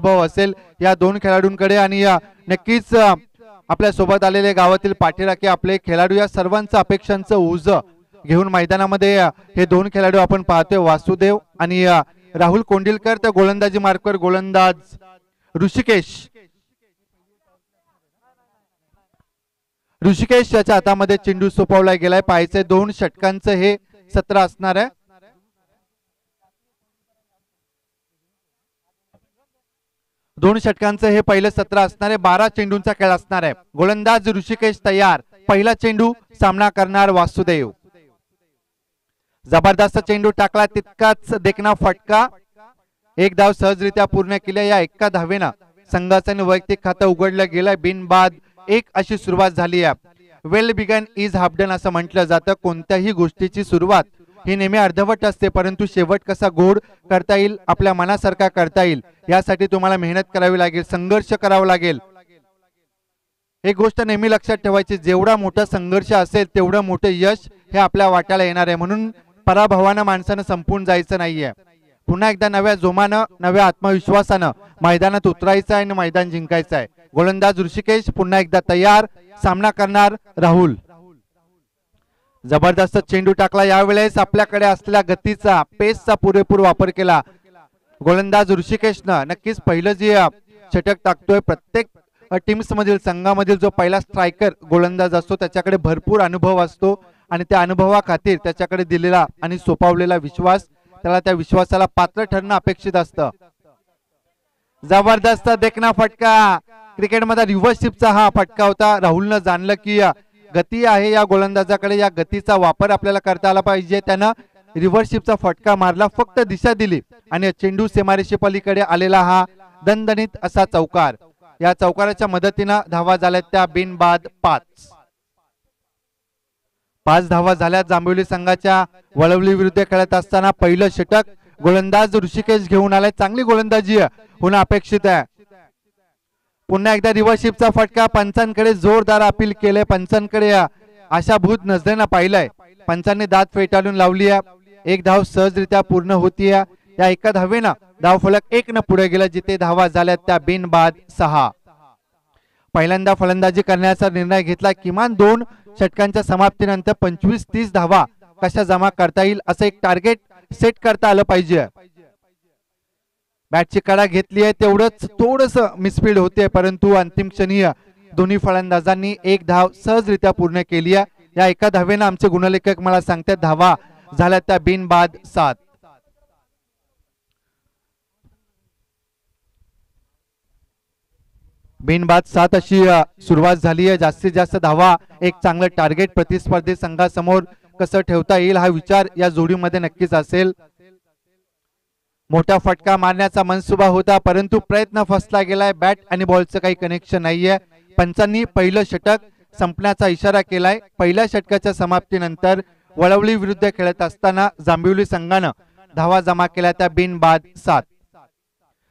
अनुभव असेल या दोन खेळाडूंकडे आणि नक्कीच आपल्या सोबत आलेले गावातील पाठीराखे आपले खेळाडू या सर्वांच्या अपेक्षांचं ओझ घेऊन मैदानामध्ये हे दोन खेळाडू आपण पाहतोय, वासुदेव आणि राहुल कोंडिलकर. तर गोलंदाजी मार्कवर गोलंदाज ऋषिकेश याच्या हातामध्ये चेंडू सोपवला गेलाय. पाहायचंय 2 षटकांचं हे सत्र असणार आहे. दोन षटकांचं हे पहिलं सत्र असणार आहे. 12 चेंडूंचा खेळ असणार आहे. गोलंदाज ऋषिकेश तयार. पहिला चेंडू सामना करणार वासुदेव. जबरदस्त चेंडू टाकला, तितकाच देखना फटका. एक धाव सहजरित्या पूर्ण केल्या. या एका धावेनं संघाचं वैयक्तिक खातं उघडलं गेलंय. बिनबाद 1 अशी सुरुवात झाली आहे. Well begun is half done असं म्हटलं जातं. कोणत्याही गोष्टीची सुरुवात ही नेहमी अर्धवट असते, परंतु शेवट कसा गोड करता येईल, आपल्या मनासारखा करता येईल, यासाठी तुम्हाला मेहनत करावी लागेल, संघर्ष करावा लागेल. एक गोष्ट नेहमी लक्षात ठेवायची, जेवढा मोठा संघर्ष असेल तेवढं मोठं यश हे आपल्या वाट्याला येणार आहे. म्हणून पराभवानं माणसानं संपून जायचं नाहीये. पुन्हा एकदा नव्या जोमानं, नव्या आत्मविश्वासानं मैदानात उतरायचं आहे आणि मैदान जिंकायचं आहे. गोलंदाज ऋषिकेश पुन्हा एकदा तयार. सामना करणार राहुल. जबरदस्त चेंडू टाकला. यावेळेस आपल्याकडे असलेल्या गतीचा, पेसचा पुरेपूर वापर केला गोलंदाज ऋषिकेशनं. नक्कीच पहिलं जे षटक टाकतोय, प्रत्येक टीम्स मधील, संघामधील जो पहिला स्ट्रायकर गोलंदाज असतो त्याच्याकडे भरपूर अनुभव असतो आणि त्या अनुभवाखातीर त्याच्याकडे दिलेला आणि सोपावलेला विश्वास, त्याला त्या विश्वासाला पात्र ठरणं अपेक्षित असतं. जबरदस्त देखना फटका. क्रिकेटमध्ये रिव्हर्सशिपचा हा फटका होता. राहुलनं जाणलं की गती आहे या गोलंदाजाकडे, या गतीचा वापर आपल्याला करता आला पाहिजे. त्यानं रिव्हर्सशिपचा फटका मारला, फक्त दिशा दिली आणि चेंडू सीमारेषे पलीकडे आलेला हा दणदणीत असा चौकार. या चौकाराच्या मदतीनं धावा झाल्यात त्या बिनबाद 5. 5 धावा झाल्यात जांभवली संघाच्या. वळवली विरुद्ध खेळत असताना पहिलं षटक गोलंदाज ऋषिकेश घेऊन आलाय. चांगली गोलंदाजी होणं अपेक्षित आहे. पुन्हा एकदा रिव्हर्सशिपचा फटका. पंचांकडे जोरदार अपील केले, पंचांकडे आशाभूत नजरेनं पाहिलंय. पंचांनी दात फेटाळून लावली आहे. 1 धाव सहजरित्या पूर्ण होतीये. या एका धावेनं धाव फलक 1 न पुढे गेला, जिथे धावा झाल्यात त्या बिनबाद 6. पहिल्यांदा फलंदाजी करण्याचा निर्णय घेतला. किमान 2 षटकांच्या समाप्तीनंतर 25-30 धावा कशा जमा करता येईल असं एक टार्गेट सेट करता आलं पाहिजे. बॅटची कडा घेतली आहे, तेवढंच थोडस मिसफील्ड होते, परंतु अंतिम क्षणी दोन्ही फलंदाजांनी 1 धाव सहजरित्या पूर्ण केली आहे. या एका धावेनं आमचे गुणलेखक मला सांगतात धावा झाल्या त्या बिनबाद 7. बिनबाद 7 अशी सुरुवात झाली आहे. जास्तीत जास्त धावा, एक चांगलं टार्गेट प्रतिस्पर्धी संघासमोर कसं ठेवता येईल हा विचार या जोडीमध्ये नक्कीच असेल. मोठा फटका मारण्याचा मनसुबा होता, परंतु प्रयत्न फसला गेलाय. बॅट आणि बॉलचं काही कनेक्शन नाहीये. पंचांनी पहिलं षटक संपण्याचा इशारा केलाय. पहिल्या षटकाच्या समाप्तीनंतर वळवली विरुद्ध खेळत असताना जांभिवली संघानं धावा जमा केल्या त्या बिनबाद 7.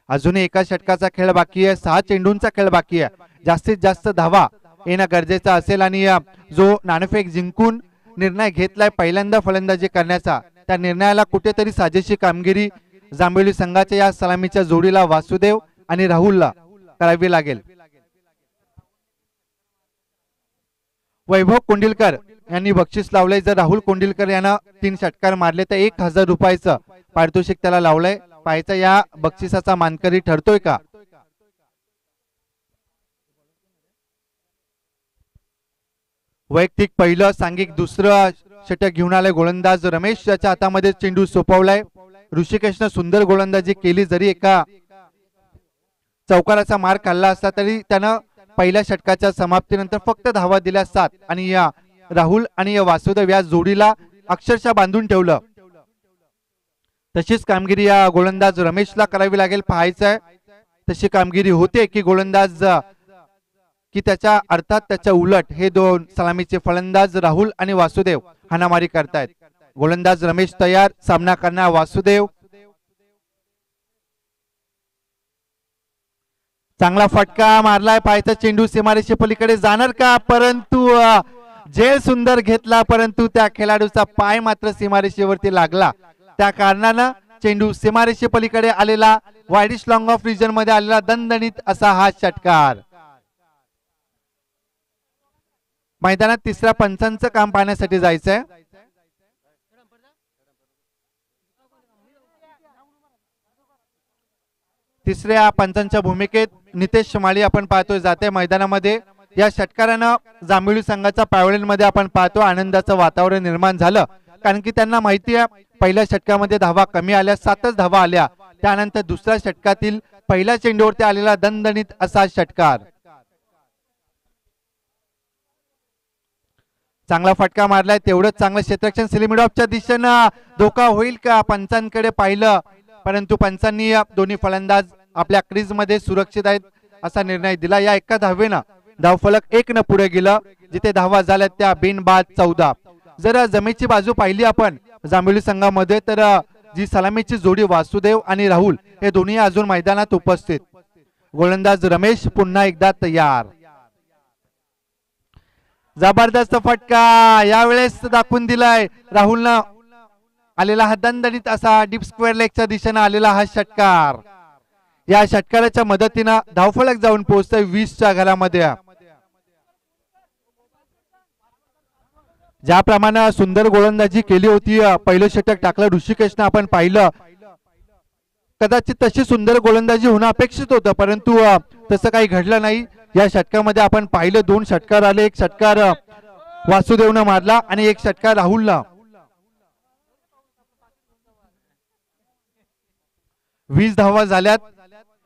अजूनही एका षटकाचा खेळ बाकी आहे. 6 चेंडूंचा खेळ बाकी आहे. जास्तीत जास्त धावा येणं गरजेचं असेल आणि जो नाणेफेक जिंकून निर्णय घेतलाय पहिल्यांदा फलंदाजी करण्याचा, त्या निर्णयाला कुठेतरी साजेशी कामगिरी जांभिवली संघाच्या या सलामीच्या जोडीला वासुदेव आणि राहुलला करावी लागेल. वैभव कोंडिलकर यांनी बक्षीस लावलंय. जर राहुल कोंडिलकर यांना 3 षटकार मारले तर 1000 रुपयाचं पारितोषिक त्याला लावलंय. पाहायचा या बक्षिसाचा मानकरी ठरतोय का. वैयक्तिक पहिलं, सांघिक दुसरं षटक घेऊन आलाय गोलंदाज रमेश याच्या हातामध्ये चेंडू सोपवलाय. ऋषिकेशनं सुंदर गोलंदाजी केली. जरी एका चौकाराचा मार खाल्ला असता तरी त्यानं पहिल्या षटकाच्या समाप्तीनंतर फक्त धावा दिल्या 7 आणि या राहुल आणि या वासुदेव या जोडीला अक्षरशः बांधून ठेवलं. तशीच कामगिरी या गोलंदाज रमेशला करावी लागेल. पाहायचं आहे तशी कामगिरी होते की गोलंदाज की त्याच्या अर्थात त्याच्या उलट हे 2 सलामीचे फलंदाज राहुल आणि वासुदेव हाणामारी करतायत. गोलंदाज रमेश तयार. सामना करणार वासुदेव. चांगला फटका मारलाय. पाहायचा चेंडू सीमारेषे पलीकडे जाणार का, परंतु झेल सुंदर घेतला, परंतु त्या खेळाडूचा पाय मात्र सीमारेषेवरती लागला. त्या कारणानं चेंडू सीमारेषे पलीकडे आलेला, वाईडिश लॉंग ऑफ रिजन मध्ये आलेला दणदणीत असा हा षटकार. मैदानात तिसऱ्या पंचांचं काम पाहण्यासाठी जायचंय. तिसऱ्या पंचांच्या भूमिकेत नितेश माळी आपण पाहतोय जाते मैदानामध्ये. या षटकारानं जांभळी संघाच्या पॅव्हलियन मध्ये आपण पाहतो आनंदाचं वातावरण निर्माण झालं, कारण की त्यांना माहिती आहे पहिल्या षटकामध्ये धावा कमी आल्या, 7च धावा आल्या. त्यानंतर दुसऱ्या षटकातील पहिल्या चेंडूवरती आलेला दणदणीत असा षटकार. चांगला फटका मारलाय, तेवढंच चांगलं क्षेत्ररक्षण. सिलिमिडॉफच्या दिशेनं धोका होईल का, पंचांकडे पाहिलं परंतु पंचांनी दोन्ही फलंदाज आपल्या क्रीज मध्ये सुरक्षित आहेत असा निर्णय दिला. या एका धावेनं धावफलक 1 न पुढे गेलं. जिथे धावा झाल्या त्या बिनबाद 14. जर जमेची बाजू पाहिली आपण जांभळी संघामध्ये तर जी सलामीची जोडी वासुदेव आणि राहुल हे दोन्ही अजून मैदानात उपस्थित. गोलंदाज रमेश पुन्हा एकदा तयार. जबरदस्त फटका यावेळेस दाखवून दिलाय राहुलनं. आलेला हा दणदणीत असा डीप स्क्वेअर लेगच्या दिशेने आलेला हा षटकार. या षटकाराच्या मदतीनं धावफलक जाऊन पोहोचतोय 20च्या घरामध्ये. ज्याप्रमाणे सुंदर गोलंदाजी केली होती, पहिलं षटक टाकलं ऋषिकेशनं आपण पाहिलं, कदाचित तशी सुंदर गोलंदाजी होणं अपेक्षित होतं परंतु तसं काही घडलं नाही. या षटकामध्ये आपण पाहिलं 2 षटकार आले. एक षटकार वासुदेवनं मारला आणि एक षटकार राहुलनं. 20 धावा झाल्यात.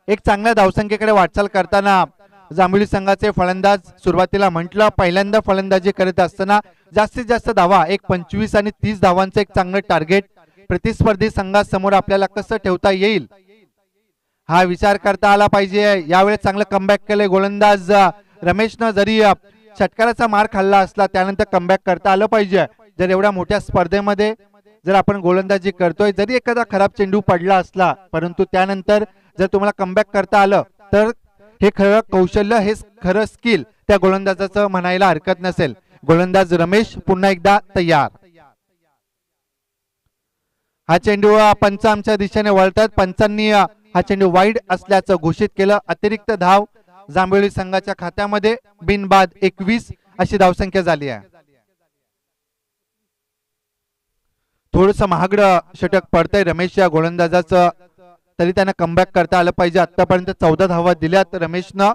एक चांगल्या धावसंख्येकडे वाटचाल करताना जांभळी संघाचे फलंदाज सुरुवातीला म्हटलं पहिल्यांदा फलंदाजी करत असताना जास्तीत जास्त धावा 25 आणि 30 धावांचं एक चांगलं टार्गेट प्रतिस्पर्धी संघासमोर आपल्याला कसं ठेवता येईल हा विचार करता आला पाहिजे. यावेळेस चांगलं कमबॅक केलंय गोलंदाज रमेशनं. जरी षटकाराचा मार खाल्ला असला त्यानंतर कमबॅक करता आलं पाहिजे. जर एवढ्या मोठ्या स्पर्धेमध्ये जर आपण गोलंदाजी करतोय, जरी एखादा खराब चेंडू पडला असला परंतु त्यानंतर जर तुम्हाला कमबॅक करता आलं तर हे खरं कौशल्य, हे खरं स्किल त्या गोलंदाजाचं म्हणायला हरकत नसेल. गोलंदाज रमेश पुन्हा एकदा तयार. हा चेंडू पंच आमच्या दिशेने वळतात. पंचांनी हा चेंडू वाईड असल्याचं घोषित केलं. अतिरिक्त धाव जांभळी संघाच्या खात्यामध्ये. बिनबाद 21 अशी धावसंख्या झाली आहे. थोडस महागडं षटक पडतंय रमेश या गोलंदाजाचं, तरी त्यांना कमबॅक करता आलं पाहिजे. आतापर्यंत 14 धावा दिल्यात रमेशनं.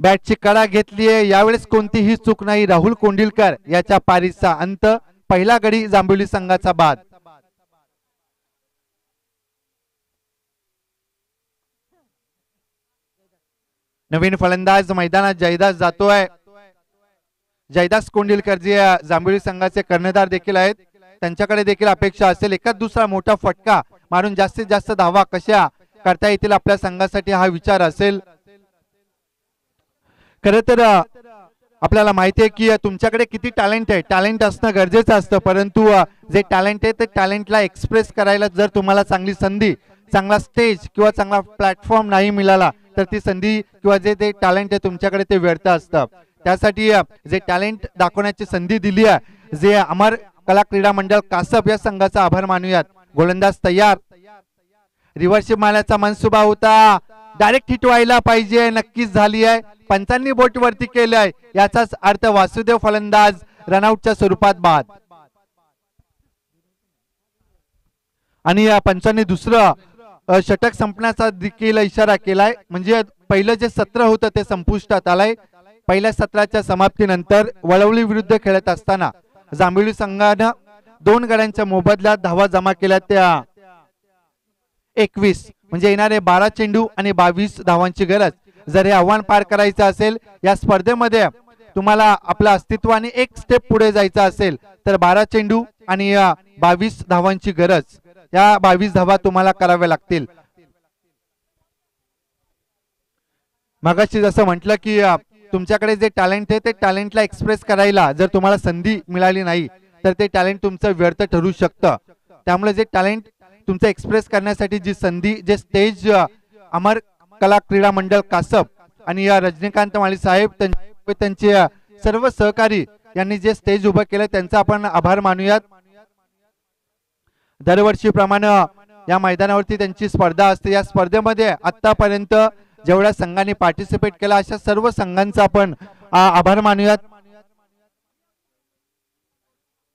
बॅटची कडा घेतलीये, यावेळेस कोणतीही चूक नाही. राहुल कोंडिलकर याच्या पारीचा अंत. पहिला गडी जांभळी संघाचा बाद. नवीन फलंदाज मैदानात जयदास जातोय. जयदास कोंडिलकर जे जांभळी संघाचे कर्णधार देखील आहेत, त्यांच्याकडे देखील अपेक्षा असेल एखाद दुसरा मोठा फटका मारून जास्तीत जास्त धावा कशा करता येतील आपल्या संघासाठी हा विचार असेल. खरं तर आपल्याला माहिती आहे की तुमच्याकडे किती टॅलेंट आहे. टॅलेंट असणं गरजेचं असतं परंतु जे टॅलेंट आहे ते टॅलेंटला एक्सप्रेस करायला जर तुम्हाला चांगली संधी, चांगला स्टेज किंवा चांगला प्लॅटफॉर्म नाही मिळाला तर ती संधी किंवा जे ते टॅलेंट आहे तुमच्याकडे ते व्यर्थ असतं. त्यासाठी जे टॅलेंट दाखवण्याची संधी दिली आहे, जे अमर कला क्रीडा मंडळ कासप या संघाचा आभार मानूयात. गोलंदाज तयार. रिव्हर्सिप मारण्याचा मनसुबा होता, डायरेक्ट हिट व्हायला पाहिजे, नक्कीच झाली आहे. पंचांनी बोट वरती केलंय, याचाच अर्थ वासुदेव फलंदाज रनआउटच्या स्वरूपात बाद. आणि या पंचांनी दुसरं षटक संपण्याचा देखील इशारा केलाय. म्हणजे पहिलं जे सत्र होतं ते संपुष्टात आलंय. पहिल्या सत्राच्या समाप्तीनंतर वळवली विरुद्ध खेळत असताना जांभळी संघानं 2 गड्यांच्या मोबदल्यात धावा जमा केल्या त्या 21. म्हणजे येणारे 12 चेंडू आणि 22 धावांची गरज. जर हे आव्हान पार करायचं असेल या स्पर्धेमध्ये, तुम्हाला आपलं अस्तित्वाने एक स्टेप पुढे जायचं असेल तर 12 चेंडू आणि 22 धावांची गरज, या 22 धावा तुम्हाला कराव्या लागतील. मगाशी जसं म्हटलं की तुमच्याकडे जे टॅलेंट आहे ते टॅलेंटला एक्सप्रेस करायला जर तुम्हाला संधी मिळाली नाही तर ते टॅलेंट तुमचं व्यर्थ ठरू शकतं. त्यामुळे जे टॅलेंट तुमचं एक्सप्रेस करण्यासाठी जी संधी, जे स्टेज अमर कला क्रीडा मंडळ कासप आणि या रजनीकांत माळी साहेब त्यांचे सर्व सहकारी यांनी जे स्टेज उभं केलं त्यांचा आपण आभार मानूयात. दरवर्षीप्रमाणे या मैदानावरती त्यांची स्पर्धा असते। या स्पर्धेमध्ये आतापर्यंत जेवढ्या संघांनी पार्टिसिपेट केला अशा सर्व संघांचा आपण आभार मानूयात।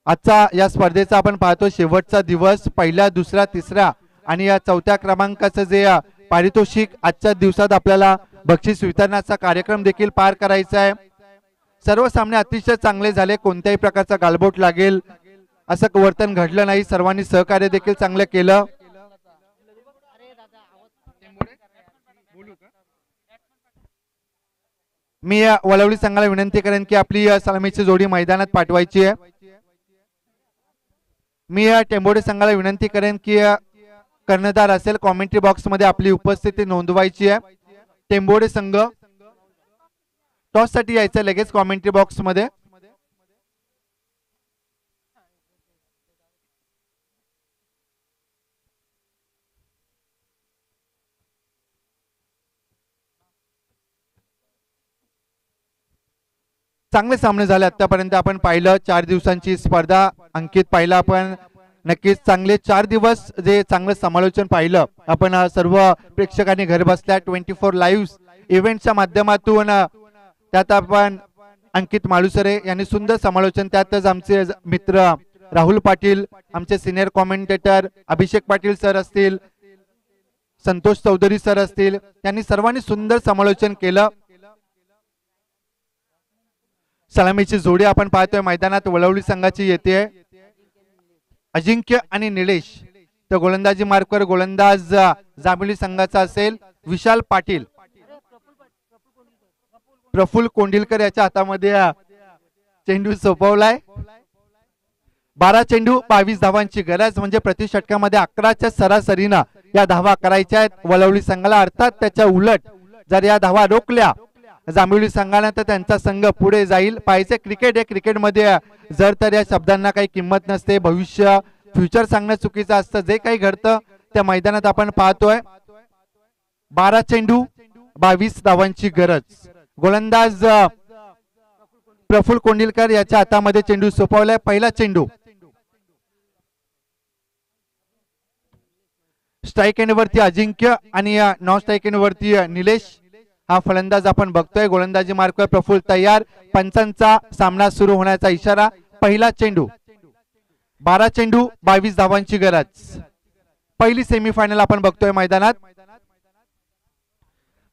आजचा या स्पर्धेचा आपण पाहतो शेवटचा दिवस, पहिला दुसरा तिसरा आणि या चौथ्या क्रमांकाचं जे पारितोषिक आजच्या दिवसात आपल्याला बक्षीस वितरणाचा कार्यक्रम देखील पार करायचा आहे। सर्व सामने अतिशय चांगले झाले, कोणत्याही प्रकारचा गालबोट लागेल असं वर्तन घडलं नाही, सर्वांनी सहकार्य देखील चांगलं केलं। मी वळवली संघाला विनंती करेन की आपली सलामीची जोडी मैदानात पाठवायची आहे। मी टेंबोडे संघाला विनंती करेन की कर्णधार असेल कॉमेंट्री बॉक्स मध्ये आपली उपस्थिती नोंदवायची आहे। टेंबोडे संघ टॉस साठी यायचं लगेच कॉमेंट्री बॉक्स मध्ये। चांगले सामने झाले आतापर्यंत आपण पाहिलं, 4 दिवसांची स्पर्धा अंकित पाहिला आपण, नक्कीच चांगले 4 दिवस जे चांगलं समालोचन पाहिलं आपण सर्व प्रेक्षकांनी घर बसल्या 24 लाईव्ह इव्हेंटच्या माध्यमातून। त्यात आपण अंकित माळुसरे यांनी सुंदर समालोचन, त्यातच आमचे मित्र राहुल पाटील, आमचे सिनियर कॉमेंटेटर अभिषेक पाटील सर असतील, संतोष चौधरी सर असतील, त्यांनी सर्वांनी सुंदर समालोचन केलं। सलामीची जोडी आपण पाहतोय मैदानात वळवली संघाची येते, अजिंक्य आणि निलेश। तर गोलंदाजी मार्कवर गोलंदाज जांभळी संघाचा असेल विशाल पाटील, प्रफुल्ल कोंडिलकर याच्या हातामध्ये चेंडू सोपवलाय। 12 चेंडू 22 धावांची गरज, म्हणजे प्रति षटकामध्ये 11च्या सरासरीनं या धावा करायच्या आहेत वळवली संघाला। अर्थात त्याच्या उलट जर या धावा रोखल्या जांभळी संघाने तर त्यांचा संघ पुढे जाईल। पाहिजे क्रिकेट आहे, क्रिकेटमध्ये जर तर या शब्दांना काही किंमत नसते, भविष्य फ्युचर सांगणं चुकीचं असतं। जे काही घडतं त्या मैदानात आपण पाहतोय 12 चेंडू 22 धावांची गरज। गोलंदाज प्रफुल्ल कोंडिलकर याच्या हातामध्ये चेंडू सोपवलाय। पहिला चेंडू स्ट्राइक एंड वरती अजिंक्य आणि नॉन स्ट्राइक एंड वरती निलेश हा फलंदाज आपण बघतोय। गोलंदाजी मार्कवर प्रफुल्ल तयार, पंचांचा सामना सुरू होण्याचा इशारा। पहिला चेंडू 12 चेंडू 22 धावांची गरज। पहिली सेमीफायनल आपण बघतोय मैदानात।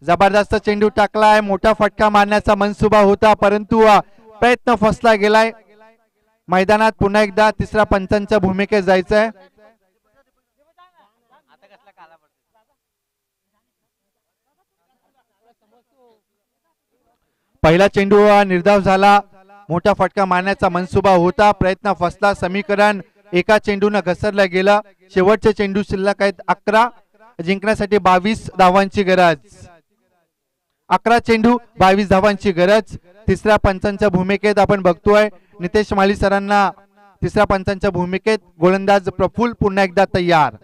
जबरदस्त चेंडू टाकलाय, मोठा फटका मारण्याचा मनसुबा होता परंतु प्रयत्न फसला गेलाय। मैदानात पुन्हा एकदा तिसरा पंचांच्या भूमिकेत जायचंय। पहिला चेंडू निर्धाव झाला, मोठा फटका मारण्याचा मनसुबा होता, प्रयत्न फसला, समीकरण एका चेंडूने घसरलं गेलं। शेवटचे चेंडू शिल्लक आहेत 11, जिंकण्यासाठी 22 धावांची गरज। 11 चेंडू 22 धावांची गरज। तिसऱ्या पंचांच्या भूमिकेत आपण बघतोय नितेश माळी सरांना, तिसऱ्या पंचांच्या भूमिकेत गोलंदाज प्रफुल्ल पुन्हा एकदा तयार।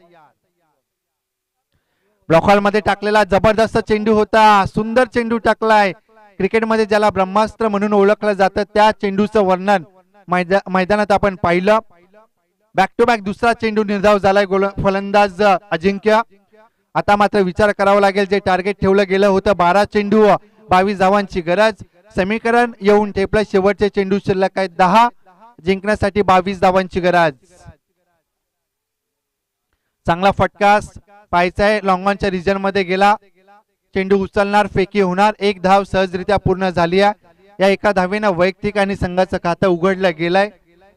ब्लॉक हॉल मध्ये टाकलेला जबरदस्त चेंडू होता, सुंदर चेंडू टाकलाय। क्रिकेटमध्ये ज्याला ब्रह्मास्त्र म्हणून ओळखलं जातं त्या चेंडूचं वर्णन मैदानात आपण पाहिलं। बॅक टू बॅक दुसरा चेंडू निर्धाव झालाय फलंदाज अजिंक्य। आता मात्र विचार करावा लागेल, जे टार्गेट ठेवलं गेलं होतं 12 चेंडू 22 धावांची गरज, समीकरण येऊन ठेपलं। शेवटचे चेंडू शिल्लक आहेत 10, जिंकण्यासाठी 22 धावांची गरज। चांगला फटका पाहायचाय, लॉंग ऑनच्या रिजन मध्ये गेला, चेंडू उचलणार, फेकी होणार, 1 धाव सहजरित्या पूर्ण झाली आहे। या एका धावेनं वैयक्तिक आणि संघाचं खातं उघडलं गेलंय।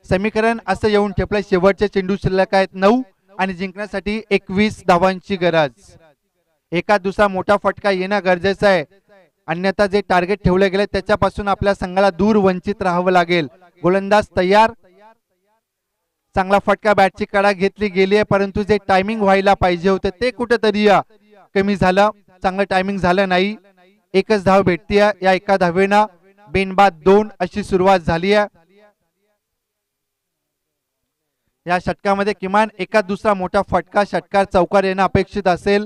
समीकरण असं येऊन ठेपलंय, शेवटचे चेंडू शिल्लक आहेत 9 आणि जिंकण्यासाठी 21 धावांची गरज। एका दुसरा मोठा फटका येणं गरजेचं आहे, अन्यथा जे टार्गेट ठेवले गेले त्याच्यापासून आपल्या संघाला दूर वंचित राहावं लागेल। गोलंदाज तयार, चांगला फटका, बॅटची कडा घेतली गेली आहे परंतु जे टायमिंग व्हायला पाहिजे होते ते कुठेतरी कमी झालं, चांगलं टायमिंग झालं नाही। एकच धाव भेटतीये, या एका धावेनं बिनबाद 2 अशी सुरुवात झाली आहे। या षटकामध्ये किमान एका दुसरा मोठा फटका, षटकार चौकार येणं अपेक्षित असेल।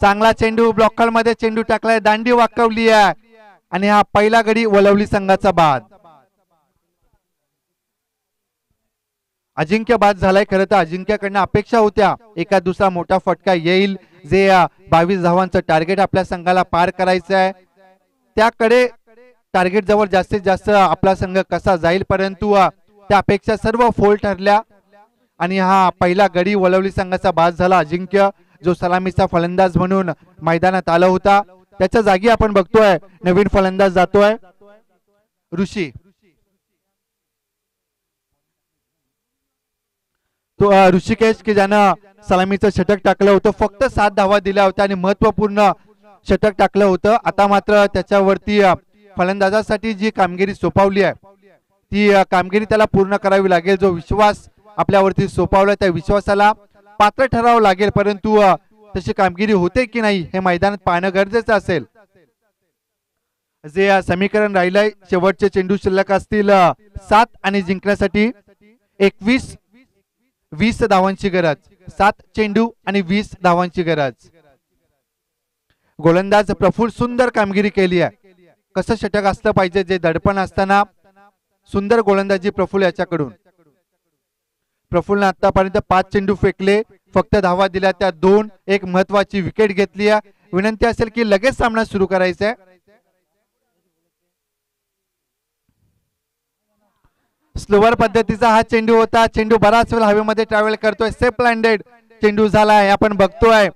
चांगला चेंडू ब्लॉक मध्ये चेंडू टाकलाय, दांडी वाकवली आहे आणि हा पहिला गडी वळवली संघाचा बाद। अजिंक्य बाद झालाय. खरं तर अजिंक्यकडनं अपेक्षा होत्या एका दुसरा मोठा फटका येईल, जे 22 धावांचं टार्गेट आपल्या संघाला पार करायचं आहे. त्याकडे टार्गेट जवळ जास्तीत जास्त आपला संघ कसा जाईल, परंतु त्या अपेक्षा सर्व फोल ठरल्या आणि हा पहिला गडी वळवली संघाचा बाद झाला. अजिंक्य जो सलामीचा फलंदाज म्हणून मैदानात आला होता, त्याच्या जागी आपण बघतोय नवीन फलंदाज जातोय ऋषी. तो ऋषिकेश की ज्यानं सलामीचं षटक टाकलं होतं, फक्त 7 धावा दिल्या होत्या आणि महत्वपूर्ण षटक टाकलं होतं. आता मात्र त्याच्यावरती फलंदाजासाठी जी कामगिरी सोपवली आहे ती कामगिरी त्याला पूर्ण करावी लागेल. जो विश्वास आपल्यावरती सोपवला त्या विश्वासाला पात्र ठरावं लागेल, परंतु तशी कामगिरी होते की नाही हे मैदानात पाहणं गरजेचं असेल. जे समीकरण राहिलंय, शेवटचे चेंडू शिल्लक असतील 7 आणि जिंकण्यासाठी 20 धावांची गरज. 7 चेंडू आणि 20 धावांची गरज. गोलंदाज प्रफुल्ल सुंदर कामगिरी केली आहे. कसं षटक असलं पाहिजे, जे दडपण असताना सुंदर गोलंदाजी प्रफुल्ल याच्याकडून. प्रफुल्लने आतापर्यंत 5 चेंडू फेकले, फक्त धावा दिल्या त्या 2. एक महत्वाची विकेट घेतली आहे. विनंती असेल की लगेच सामना सुरू करायचा आहे. स्लोवर पद्धतीचा हा चेंडू होता. चेंडू बराच वेळ हवेमध्ये ट्रॅव्हल करतोय. सेफ लँडेड चेंडू झालाय, आपण बघतोय.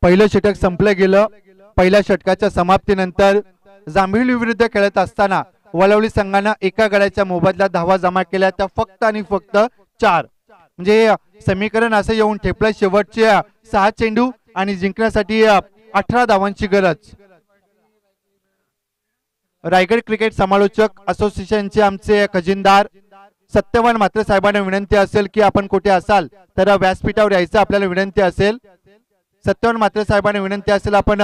पहिलं षटक संपलं गेलं. पहिल्या षटकाच्या समाप्तीनंतर जांभळी विरुद्ध खेळत असताना वळवली संघानं एका गड्याच्या मोबदल्यात धावा जमा केल्या, त्या फक्त आणि फक्त 4. म्हणजे समीकरण असं येऊन ठेपलं. शेवटचे 6 चेंडू आणि जिंकण्यासाठी 18 धावांची गरज. रायगड क्रिकेट समालोचक असोसिएशनचे आमचे खजिनदार सत्यवान म्हात्रे साहेबांना विनंती असेल की आपण कुठे असाल तर व्यासपीठावर यायचं आपल्याला विनंती असेल. सत्यवान म्हात्रे साहेबांना विनंती असेल आपण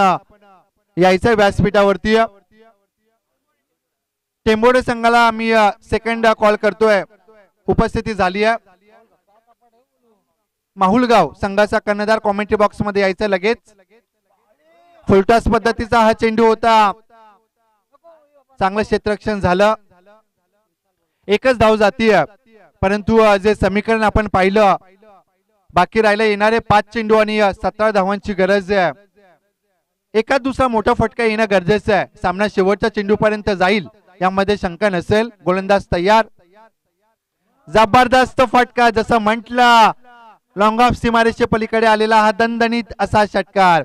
यायचं व्यासपीठावरती. टेंबोडे संघाला मी सेकंड कॉल करतोय, उपस्थिती झाली आहे. माहुलगाव संघाचा कर्णधार कॉमेंट्री बॉक्स मध्ये यायचं लगेच. फुलटॉस पद्धतीचा हा चेंडू होता. चांगलं क्षेत्ररक्षण झालं. एकच धाव जातीय, परंतु जे समीकरण आपण पाहिलं, बाकी राहिले येणारे 5 चेंडू आणि 17 धावांची गरज आहे. एका दुसरा मोठा फटका येणं गरजेचं आहे. सामना शेवटच्या चेंडू पर्यंत जाईल यामध्ये शंका नसेल. गोलंदाज तयार. जबरदस्त फटका, जसं म्हटलं लॉंग ऑफ सीमारेषे पलीकडे आलेला हा दणदणीत असा षटकार.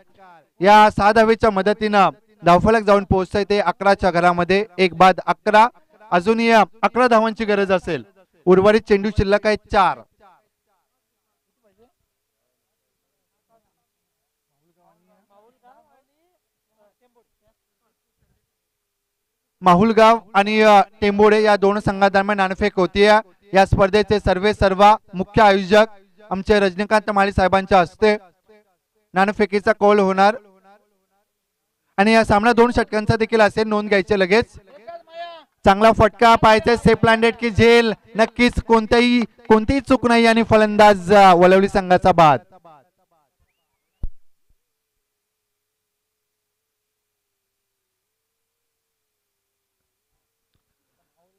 या 6 धावेच्या मदतीनं धावफलक जाऊन पोहोचतंय ते 11च्या घरामध्ये. 1 बाद 11. अजूनही 11 धावांची गरज असेल. उर्वरित चेंडू शिल्लक आहेत 4. माहुलगाव आणि टेंबोडे या 2 संघादरम्यान नाणेफेक होतीये. या स्पर्धेचे सर्व मुख्य आयोजक आमचे रजनीकांत माळी साहेबांच्या हस्ते नाणेफेकीचा कौल होणार आणि या सामना 2 षटकांचा देखील असेल, नोंद घ्यायचे लगेच. चांगला फटका पाहायचा, सेफ लँडेड की झेल. नक्कीच कोणतीही चूक नाही आणि फलंदाज वळवली संघाचा बाद.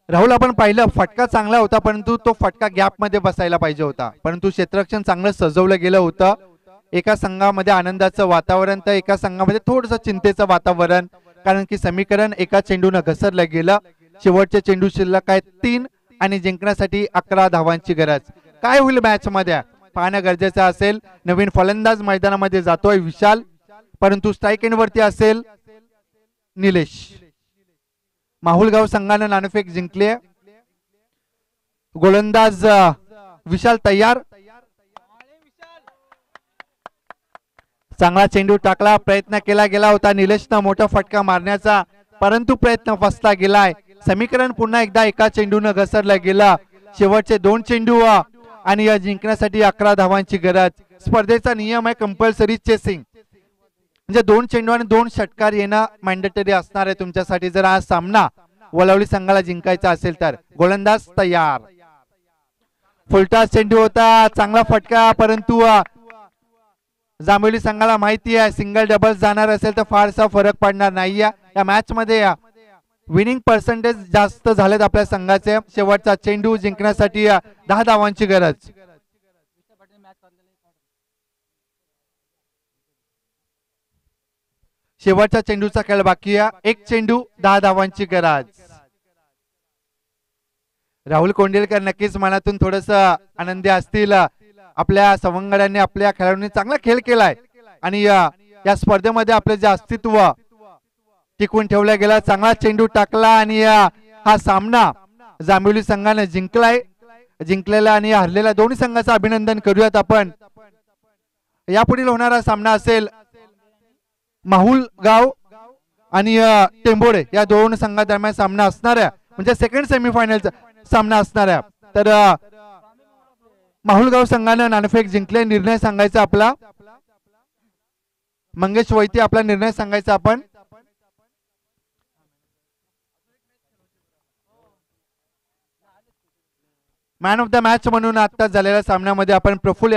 राहुल, आपण पाहिलं फटका चांगला होता, परंतु तो फटका गॅप मध्ये बसायला पाहिजे होता. परंतु क्षेत्ररक्षण चांगलं सजवलं गेलं होतं. एका संघामध्ये आनंदाचं वातावरण तर एका संघामध्ये थोडंसं चिंतेचं वातावरण, कारण की समीकरण एका चेंडूनं घसरलं गेलं. शेवटचे चेंडू शिल्लक आहेत 3 आणि जिंकण्यासाठी 11 धावांची गरज. काय होईल मॅच मध्ये पाहणं गरजेचं असेल. नवीन फलंदाज मैदानामध्ये जातोय विशाल, परंतु स्ट्राईक एंड वरती असेल निलेश. माहुलगाव संघानं नाणेफेक जिंकले. गोलंदाज विशाल तयार. चांगला चेंडू टाकला, प्रयत्न केला गेला होता निलेशनं मोठा फटका मारण्याचा, परंतु प्रयत्न फसला गेलाय. समीकरण पुन्हा एकदा एका चेंडूनं घसरलं गेलं. शेवटचे 2 चेंडू आणि या जिंकण्यासाठी 11 धावांची गरज. स्पर्धेचा नियम आहे कंपल्सरी चेसिंग, म्हणजे 2 चेंडू आणि 2 षटकार येणं मॅन्डेटरी असणार आहे तुमच्यासाठी जर हा सामना वलवली संघाला जिंकायचा असेल तर. गोलंदाज तयार. फुलटा चेंडू होता, चांगला फटका, परंतु जांभोली संघाला माहिती आहे सिंगल डबल्स जाणार असेल तर फारसा फरक पडणार नाही. या मॅच मध्ये विनिंग पर्सेंटेज जास्त झालेत आपल्या संघाचे. शेवटचा चेंडू जिंकण्यासाठी 10 धावांची गरज. शेवटच्या चेंडूचा खेळ बाकी आहे. एक चेंडू 10 धावांची गरज. राहुल कोंडेलकर नक्कीच मनातून थोडस आनंदी असतील. आपल्या सवंगड्यांनी आपल्या खेळाडूंनी चांगला खेळ केलाय आणि या स्पर्धेमध्ये आपले जे अस्तित्व टिकवून ठेवला गेला. चांगला चेंडू टाकला आणि हा सामना जांभोली संघाने जिंकलेला आणि हरलेल्या दोन्ही संघाचं अभिनंदन करूयात आपण. यापुढील होणारा सामना असेल माहुलगाव आणि टेंबोडे या दोन संघादरम्यान सामना असणार आहे, म्हणजे सेकंड सेमीफायनलचा सामना असणार आहे. तर माहुलगाव संघाने नाणेफेक जिंकले. निर्णय सांगायचा आपला. मंगेश वैती आपला निर्णय सांगायचा आपण. मॅन ऑफ द मॅच म्हणून आता झालेल्या सामन्यामध्ये आपण प्रफुल्ल